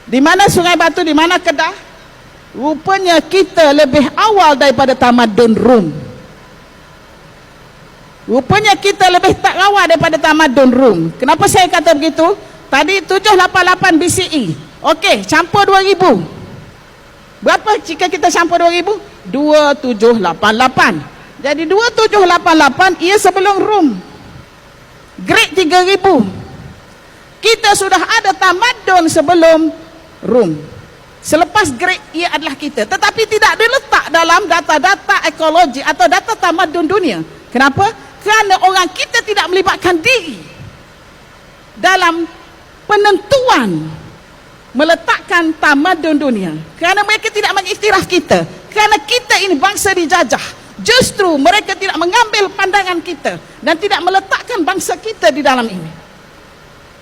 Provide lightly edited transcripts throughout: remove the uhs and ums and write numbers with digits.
Di mana Sungai Batu, di mana Kedah? Rupanya kita lebih awal daripada tamadun Rom. Rupanya kita lebih tak awal daripada tamadun Rom. Kenapa saya kata begitu? Tadi 788 BCE. Okey, campur 2000. Berapa jika kita campur 2000? 2788. Jadi 2788 ia sebelum Rom. Grade 3000. Kita sudah ada tamadun sebelum Rom. Selepas Greek ia adalah kita, tetapi tidak diletak dalam data-data ekologi atau data tamadun dunia. Kenapa? Kerana orang kita tidak melibatkan diri dalam penentuan meletakkan tamadun dunia. Kerana mereka tidak mengiktiraf kita. Kerana kita ini bangsa dijajah. Justru mereka tidak mengambil pandangan kita dan tidak meletakkan bangsa kita di dalam ini.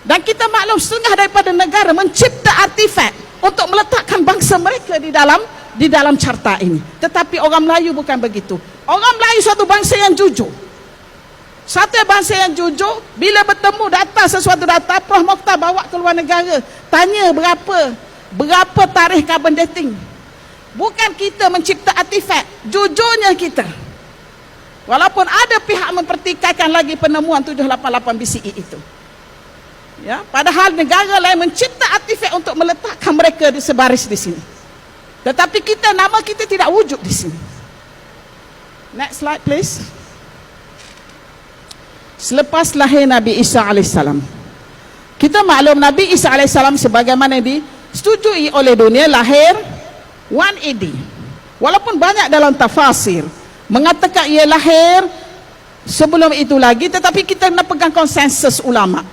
Dan kita maklum setengah daripada negara mencipta artifak untuk meletakkan bangsa mereka di dalam carta ini. Tetapi orang Melayu bukan begitu. Orang Melayu suatu bangsa yang jujur. Satu bangsa yang jujur, bila bertemu data sesuatu data, Prof Mokhtar bawa ke luar negara, tanya berapa tarikh carbon dating. Bukan kita mencipta artifak, jujurnya kita. Walaupun ada pihak mempertikaikan lagi penemuan 788 BCE itu. Ya, padahal negara lain mencipta artifak untuk meletakkan mereka di sebaris di sini. Tetapi nama kita tidak wujud di sini. Next slide please. Selepas lahir Nabi Isa AS, kita maklum Nabi Isa AS sebagaimana disetujui oleh dunia lahir 1 AD. Walaupun banyak dalam tafsir mengatakan ia lahir sebelum itu lagi, tetapi kita nak pegang konsensus ulama.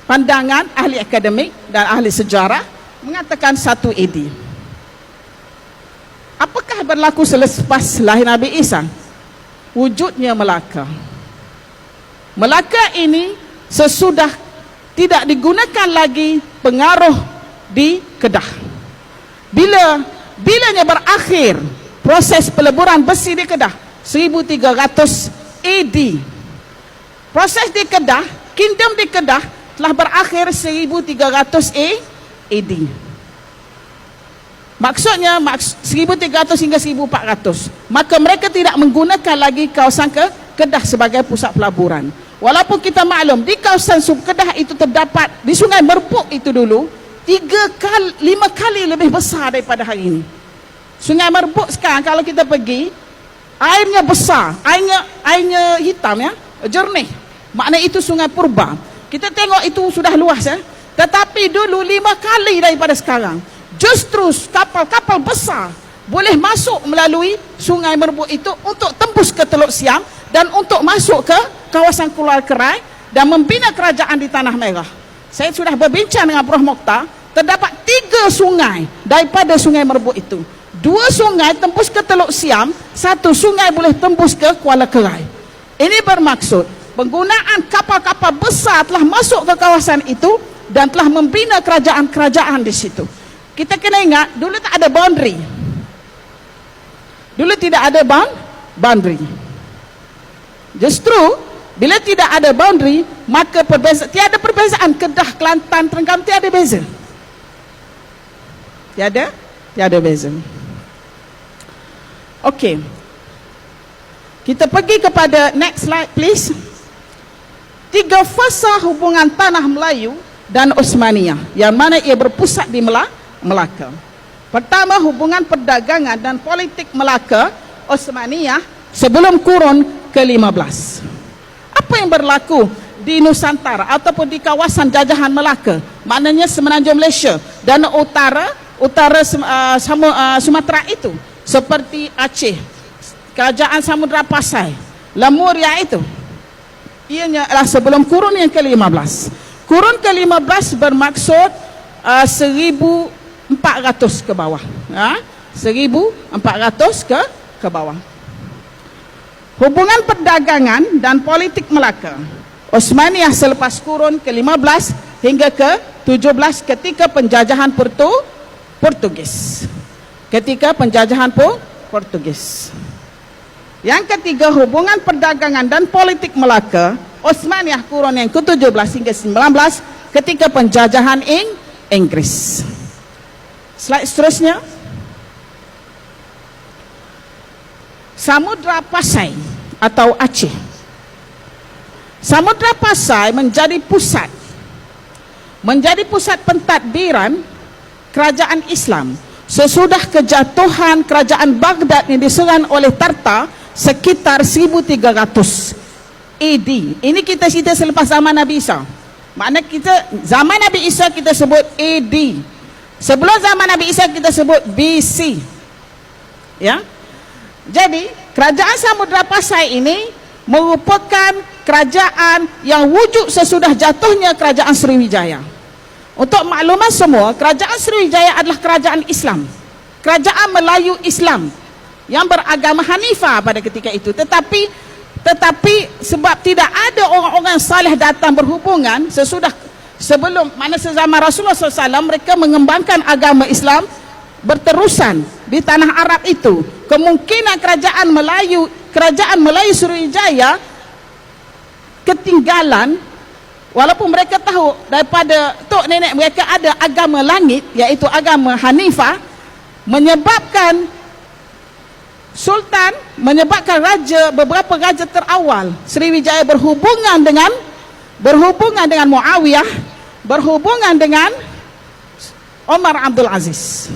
Pandangan ahli akademik dan ahli sejarah mengatakan 1 AD. Apakah berlaku selepas lahir Nabi Isa? Wujudnya Melaka. Melaka ini sesudah tidak digunakan lagi pengaruh di Kedah. Bilanya berakhir proses peleburan besi di Kedah? 1300 AD. Proses di Kedah, kingdom di Kedah telah berakhir 1300 AD. Maksudnya 1300 hingga 1400. Maka mereka tidak menggunakan lagi kawasan Kedah sebagai pusat pelaburan. Walaupun kita maklum di kawasan Kedah itu terdapat di Sungai Merbuk itu dulu 5 kali lebih besar daripada hari ini. Sungai Merbuk sekarang kalau kita pergi, airnya besar, airnya hitam ya, jernih. Makna itu Sungai Purba. Kita tengok itu sudah luas ya. Tetapi dulu 5 kali daripada sekarang. Justru kapal-kapal besar boleh masuk melalui Sungai Merbuk itu untuk tembus ke Teluk Siam dan untuk masuk ke kawasan Kuala Kerai dan membina kerajaan di Tanah Merah. Saya sudah berbincang dengan Prof Mokhtar, terdapat 3 sungai daripada Sungai Merbuk itu. 2 sungai tembus ke Teluk Siam, 1 sungai boleh tembus ke Kuala Kerai. Ini bermaksud penggunaan kapal-kapal besar telah masuk ke kawasan itu dan telah membina kerajaan-kerajaan di situ. Kita kena ingat, dulu tak ada boundary. Dulu tidak ada boundary. Justru, bila tidak ada boundary, maka tiada perbezaan Kedah, Kelantan, Terengganu, tiada beza. Tiada beza. Okey. Kita pergi kepada next slide please. 3 fasa hubungan tanah Melayu dan Osmaniyah, yang mana ia berpusat di Melaka. Pertama, hubungan perdagangan dan politik Melaka Osmaniyah sebelum kurun ke-15. Apa yang berlaku di Nusantara ataupun di kawasan jajahan Melaka? Maknanya semenanjung Malaysia dan utara Sumatera itu, seperti Aceh, Kerajaan Samudra Pasai, Lemuria itu. Ianya adalah sebelum kurun yang ke-15. Kurun ke-15 bermaksud 1400 ke bawah. 1400 ke bawah. Hubungan perdagangan dan politik Melaka Osmaniyah selepas kurun ke-15 hingga ke-17 ketika penjajahan Portugis. Yang ketiga, hubungan perdagangan dan politik Melaka Osmaniyah kurun yang ke-17 hingga 19 ketika penjajahan Inggris. Slide seterusnya. Samudra Pasai atau Aceh. Samudra Pasai menjadi pusat pentadbiran kerajaan Islam sesudah kejatuhan kerajaan Baghdad yang diserang oleh Tartar sekitar 1300 AD. Ini kita cerita selepas zaman Nabi Isa. Makna kita zaman Nabi Isa kita sebut AD. Sebelum zaman Nabi Isa kita sebut BC. Ya. Jadi, kerajaan Samudra Pasai ini merupakan kerajaan yang wujud sesudah jatuhnya kerajaan Sriwijaya. Untuk maklumat semua, kerajaan Sriwijaya adalah kerajaan Islam. Kerajaan Melayu Islam yang beragama Hanifah pada ketika itu. Tetapi sebab tidak ada orang-orang saleh datang berhubungan sebelum mana sezaman Rasulullah SAW, mereka mengembangkan agama Islam berterusan di tanah Arab itu. Kemungkinan kerajaan Melayu Sriwijaya ketinggalan, walaupun mereka tahu daripada tok nenek mereka ada agama langit, iaitu agama Hanifah, menyebabkan beberapa raja terawal Sriwijaya berhubungan dengan Muawiyah, berhubungan dengan Omar Abdul Aziz.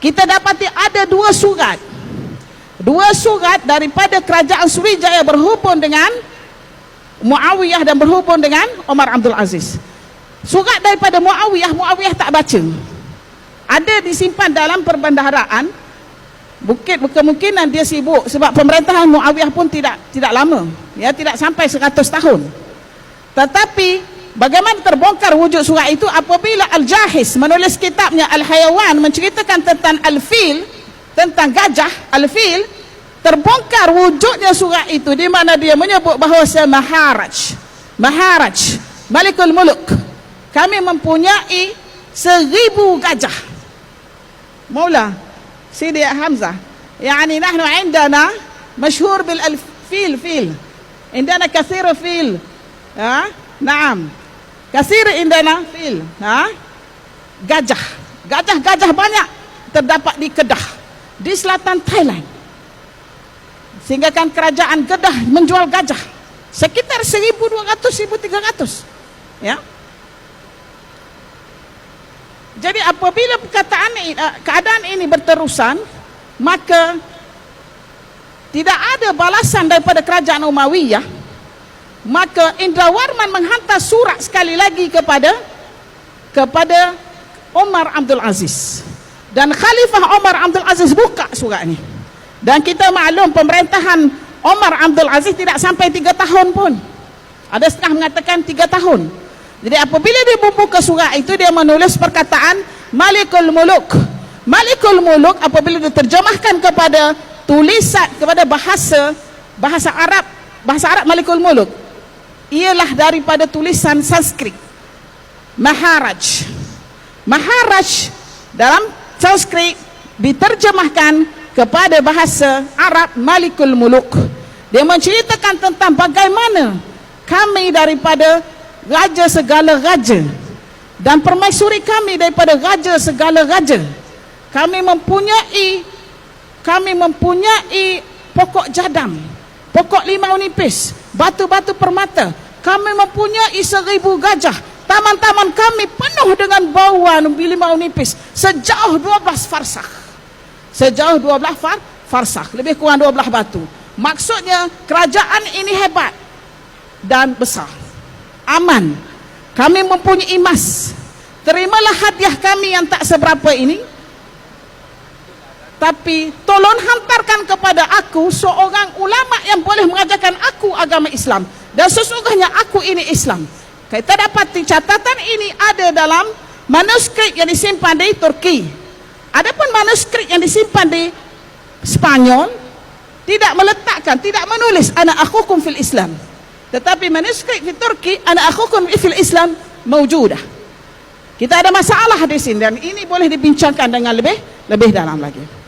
Kita dapati ada dua surat daripada kerajaan Sriwijaya berhubung dengan Muawiyah dan berhubung dengan Omar Abdul Aziz. Surat daripada Muawiyah tak baca. Ada disimpan dalam perbendaharaan. Kemungkinan dia sibuk sebab pemerintahan Muawiyah pun tidak lama, ya, tidak sampai 100 tahun. Tetapi bagaimana terbongkar wujud surat itu apabila Al-Jahiz menulis kitabnya Al-Hayawan, menceritakan tentang Al-Fil, tentang gajah Al-Fil. Terbongkar wujudnya surat itu di mana dia menyebut bahawa Maharaj Malikul Muluk, kami mempunyai 1000 gajah. Maula Sidi Hamzah, yani nahnu indana مشهور بالفيل عندنا كثير فيل. نعم كثير عندنا فيل. Gajah banyak terdapat di Kedah, di selatan Thailand. Sehingga kan kerajaan Kedah menjual gajah sekitar 1200-1300, ya. Jadi apabila keadaan ini berterusan, maka tidak ada balasan daripada kerajaan Umayyah. Maka Indrawarman menghantar surat sekali lagi kepada Omar Abdul Aziz, dan Khalifah Omar Abdul Aziz buka surat ini. Dan kita maklum pemerintahan Omar Abdul Aziz tidak sampai 3 tahun pun. Ada setengah mengatakan 3 tahun. Jadi apabila dia membuka surat itu, dia menulis perkataan Malikul Muluk. Malikul Muluk apabila diterjemahkan kepada tulisan, kepada bahasa Arab Malikul Muluk, ialah daripada tulisan Sanskrit. Maharaj dalam Sanskrit diterjemahkan kepada bahasa Arab Malikul Muluk. Dia menceritakan tentang bagaimana kami daripada raja segala raja dan permaisuri kami daripada raja segala raja, kami mempunyai pokok jadam, pokok limau nipis, batu-batu permata. Kami mempunyai 1000 gajah. Taman-taman kami penuh dengan bauan limau nipis sejauh 12 farsakh. Sejauh 12 farsakh, lebih kurang 12 batu. Maksudnya kerajaan ini hebat dan besar, aman. Kami mempunyai emas. Terimalah hadiah kami yang tak seberapa ini, tapi tolong hantarkan kepada aku seorang ulama yang boleh mengajarkan aku agama Islam, dan sesungguhnya aku ini Islam. Kita dapati catatan ini ada dalam manuskrip yang disimpan di Turki. Adapun manuskrip yang disimpan di Spanyol tidak menulis ana akhukum fil Islam. Tetapi manuskrip di Turki ana akhukum fil Islam mawjudah. Kita ada masalah di sini, dan ini boleh dibincangkan dengan lebih dalam lagi.